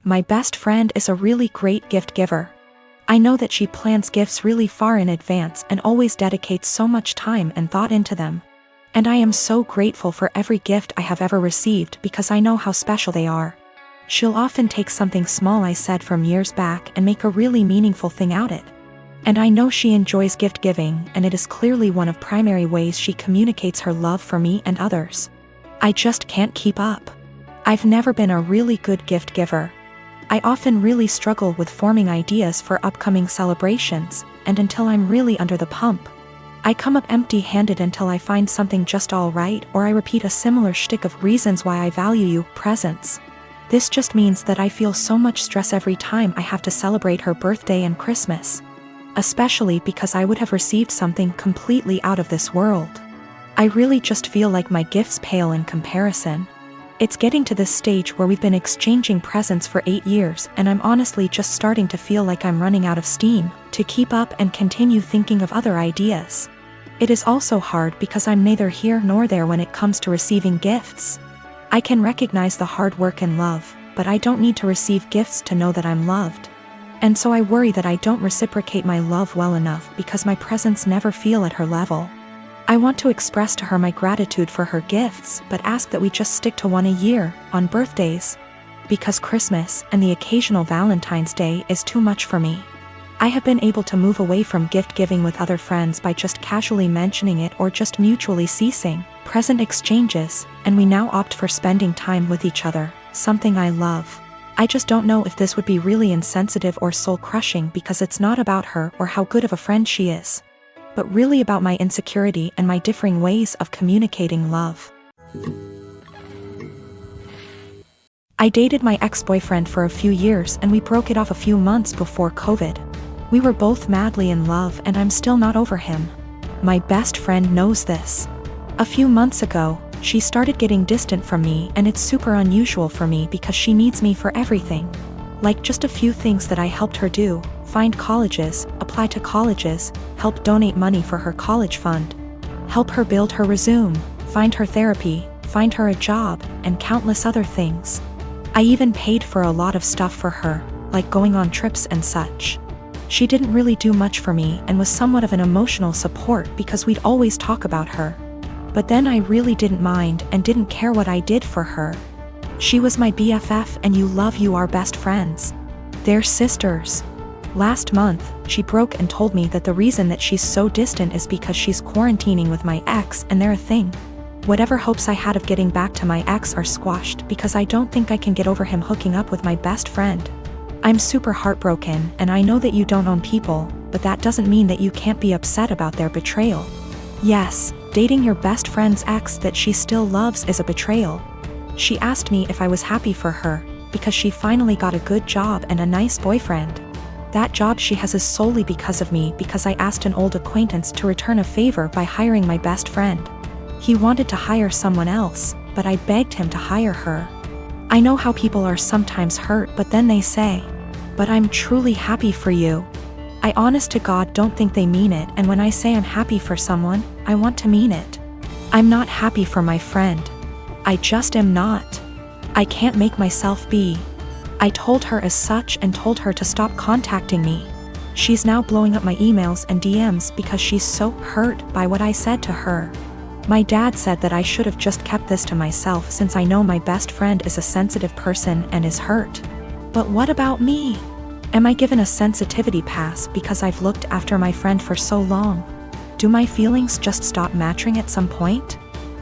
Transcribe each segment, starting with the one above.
My best friend is a really great gift giver. I know that she plans gifts really far in advance and always dedicates so much time and thought into them. And I am so grateful for every gift I have ever received because I know how special they are. She'll often take something small I said from years back and make a really meaningful thing out of it. And I know she enjoys gift giving, and it is clearly one of primary ways she communicates her love for me and others. I just can't keep up. I've never been a really good gift giver. I often really struggle with forming ideas for upcoming celebrations, and until I'm really under the pump, I come up empty-handed until I find something just all right, or I repeat a similar shtick of reasons why I value you, presents. This just means that I feel so much stress every time I have to celebrate her birthday and Christmas. Especially because I would have received something completely out of this world. I really just feel like my gifts pale in comparison. It's getting to this stage where we've been exchanging presents for 8 years, and I'm honestly just starting to feel like I'm running out of steam to keep up and continue thinking of other ideas. It is also hard because I'm neither here nor there when it comes to receiving gifts. I can recognize the hard work and love, but I don't need to receive gifts to know that I'm loved. And so I worry that I don't reciprocate my love well enough because my presents never feel at her level. I want to express to her my gratitude for her gifts, but ask that we just stick to one a year, on birthdays. Because Christmas and the occasional Valentine's Day is too much for me. I have been able to move away from gift giving with other friends by just casually mentioning it or just mutually ceasing present exchanges, and we now opt for spending time with each other, something I love. I just don't know if this would be really insensitive or soul-crushing because it's not about her or how good of a friend she is, but really about my insecurity and my differing ways of communicating love. I dated my ex-boyfriend for a few years and we broke it off a few months before COVID. We were both madly in love and I'm still not over him. My best friend knows this. A few months ago, she started getting distant from me, and it's super unusual for me because she needs me for everything. Like just a few things that I helped her do: find colleges, apply to colleges, help donate money for her college fund, help her build her resume, find her therapy, find her a job, and countless other things. I even paid for a lot of stuff for her, like going on trips and such. She didn't really do much for me and was somewhat of an emotional support because we'd always talk about her. But then I really didn't mind and didn't care what I did for her. She was my BFF, and you are best friends. They're sisters. Last month, she broke and told me that the reason that she's so distant is because she's quarantining with my ex and they're a thing. Whatever hopes I had of getting back to my ex are squashed because I don't think I can get over him hooking up with my best friend. I'm super heartbroken, and I know that you don't own people, but that doesn't mean that you can't be upset about their betrayal. Yes, dating your best friend's ex that she still loves is a betrayal. She asked me if I was happy for her, because she finally got a good job and a nice boyfriend. That job she has is solely because of me, because I asked an old acquaintance to return a favor by hiring my best friend. He wanted to hire someone else, but I begged him to hire her. I know how people are sometimes hurt, but then they say, "But I'm truly happy for you." I honest to God don't think they mean it, and when I say I'm happy for someone, I want to mean it. I'm not happy for my friend. I just am not. I can't make myself be. I told her as such and told her to stop contacting me. She's now blowing up my emails and DMs because she's so hurt by what I said to her. My dad said that I should have just kept this to myself since I know my best friend is a sensitive person and is hurt. But what about me? Am I given a sensitivity pass because I've looked after my friend for so long? Do my feelings just stop matching at some point?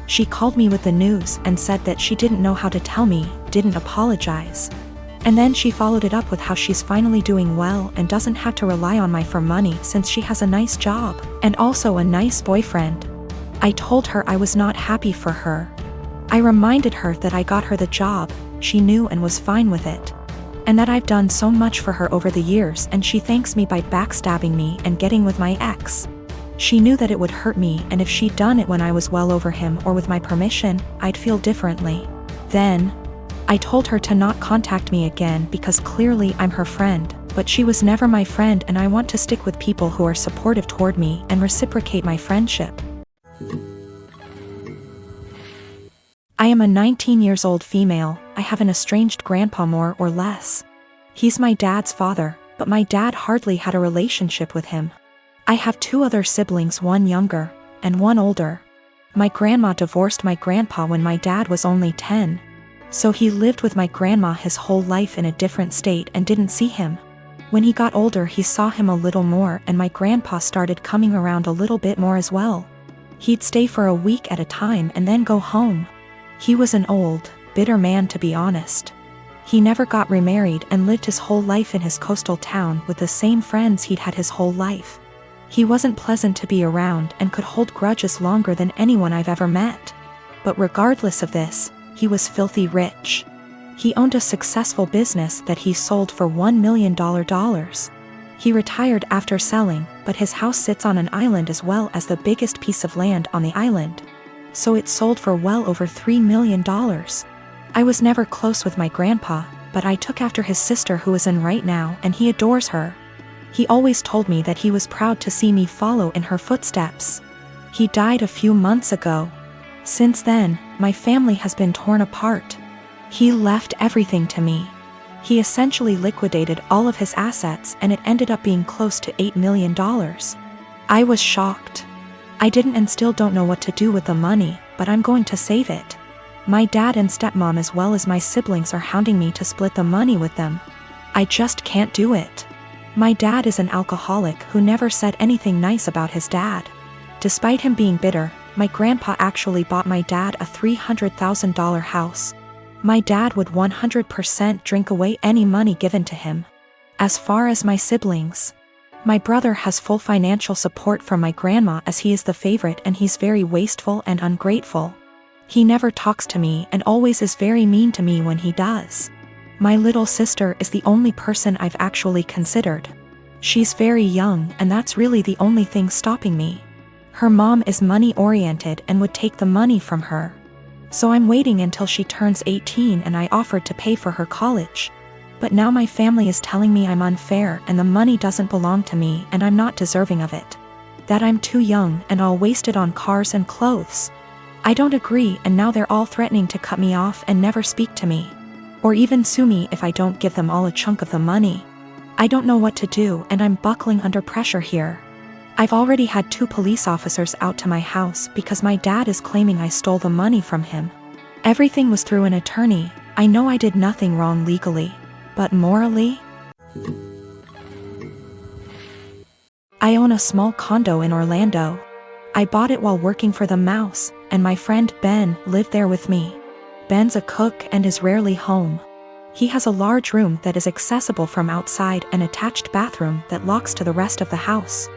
She called me with the news and said that she didn't know how to tell me, didn't apologize. And then she followed it up with how she's finally doing well and doesn't have to rely on me for money since she has a nice job and also a nice boyfriend. I told her I was not happy for her. I reminded her that I got her the job, she knew and was fine with it. And that I've done so much for her over the years, and she thanks me by backstabbing me and getting with my ex. She knew that it would hurt me, and if she'd done it when I was well over him or with my permission, I'd feel differently. Then, I told her to not contact me again because clearly I'm her friend, but she was never my friend, and I want to stick with people who are supportive toward me and reciprocate my friendship. I am a 19 years old female. I have an estranged grandpa more or less. He's my dad's father, but my dad hardly had a relationship with him. I have 2 other siblings, one younger and one older. My grandma divorced my grandpa when my dad was only 10. So he lived with my grandma his whole life in a different state and didn't see him. When he got older, he saw him a little more, and my grandpa started coming around a little bit more as well. He'd stay for a week at a time and then go home. He was an old, bitter man, to be honest. He never got remarried and lived his whole life in his coastal town with the same friends he'd had his whole life. He wasn't pleasant to be around and could hold grudges longer than anyone I've ever met. But regardless of this, he was filthy rich. He owned a successful business that he sold for $1 million. He retired after selling, but his house sits on an island as well as the biggest piece of land on the island. So it sold for well over $3 million. I was never close with my grandpa, but I took after his sister, who is in right now, and he adores her. He always told me that he was proud to see me follow in her footsteps. He died a few months ago. Since then, my family has been torn apart. He left everything to me. He essentially liquidated all of his assets, and it ended up being close to $8 million. I was shocked. I didn't and still don't know what to do with the money, but I'm going to save it. My dad and stepmom as well as my siblings are hounding me to split the money with them. I just can't do it. My dad is an alcoholic who never said anything nice about his dad. Despite him being bitter, my grandpa actually bought my dad a $300,000 house. My dad would 100% drink away any money given to him. As far as my siblings, my brother has full financial support from my grandma as he is the favorite, and he's very wasteful and ungrateful. He never talks to me and always is very mean to me when he does. My little sister is the only person I've actually considered. She's very young, and that's really the only thing stopping me. Her mom is money-oriented and would take the money from her. So I'm waiting until she turns 18, and I offered to pay for her college. But now my family is telling me I'm unfair and the money doesn't belong to me and I'm not deserving of it. That I'm too young and I'll waste it on cars and clothes. I don't agree, and now they're all threatening to cut me off and never speak to me. Or even sue me if I don't give them all a chunk of the money. I don't know what to do, and I'm buckling under pressure here. I've already had 2 police officers out to my house because my dad is claiming I stole the money from him. Everything was through an attorney. I know I did nothing wrong legally, but morally? I own a small condo in Orlando. I bought it while working for the Mouse, and my friend Ben lived there with me. Ben's a cook and is rarely home. He has a large room that is accessible from outside and attached bathroom that locks to the rest of the house.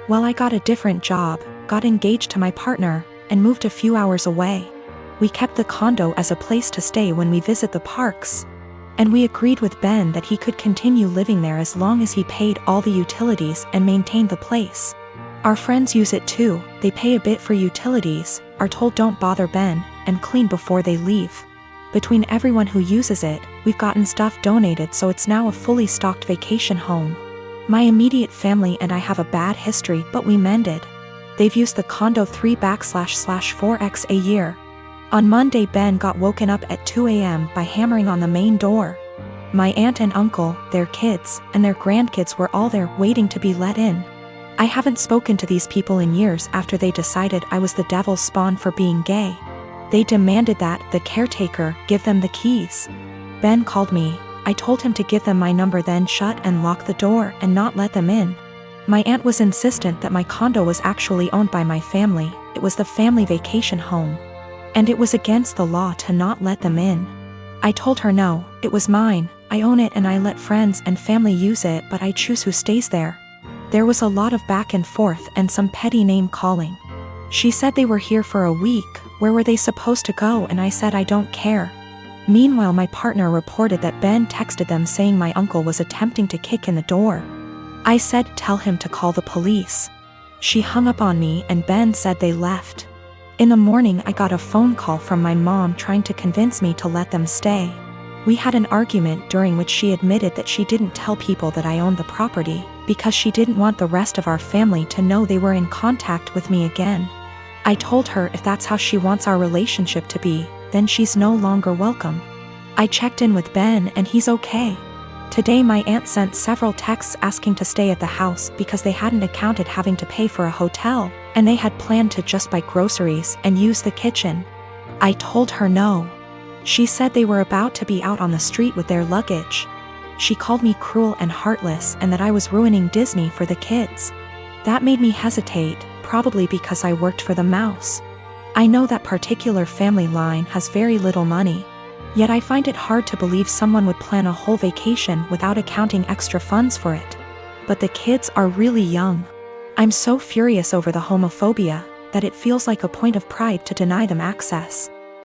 Well, I got a different job, got engaged to my partner, and moved a few hours away. We kept the condo as a place to stay when we visit the parks. And we agreed with Ben that he could continue living there as long as he paid all the utilities and maintained the place. Our friends use it too. They pay a bit for utilities, are told don't bother Ben, and clean before they leave. Between everyone who uses it, we've gotten stuff donated, so it's now a fully stocked vacation home. My immediate family and I have a bad history, but we mended. They've used the condo 3//4x a year. On Monday, Ben got woken up at 2 a.m. by hammering on the main door. My aunt and uncle, their kids, and their grandkids were all there waiting to be let in. I haven't spoken to these people in years after they decided I was the devil's spawn for being gay. They demanded that the caretaker give them the keys. Ben called me. I told him to give them my number, then shut and lock the door and not let them in. My aunt was insistent that my condo was actually owned by my family. It was the family vacation home. And it was against the law to not let them in. I told her no, it was mine, I own it and I let friends and family use it, but I choose who stays there. There was a lot of back and forth and some petty name calling. She said they were here for a week, where were they supposed to go, and I said I don't care. Meanwhile, my partner reported that Ben texted them saying my uncle was attempting to kick in the door. I said tell him to call the police. She hung up on me and Ben said they left. In the morning, I got a phone call from my mom trying to convince me to let them stay. We had an argument during which she admitted that she didn't tell people that I owned the property because she didn't want the rest of our family to know they were in contact with me again. I told her if that's how she wants our relationship to be, then she's no longer welcome. I checked in with Ben and he's okay. Today my aunt sent several texts asking to stay at the house because they hadn't accounted having to pay for a hotel, and they had planned to just buy groceries and use the kitchen. I told her no. She said they were about to be out on the street with their luggage. She called me cruel and heartless and that I was ruining Disney for the kids. That made me hesitate, probably because I worked for the mouse. I know that particular family line has very little money. Yet I find it hard to believe someone would plan a whole vacation without accounting extra funds for it. But the kids are really young. I'm so furious over the homophobia that it feels like a point of pride to deny them access.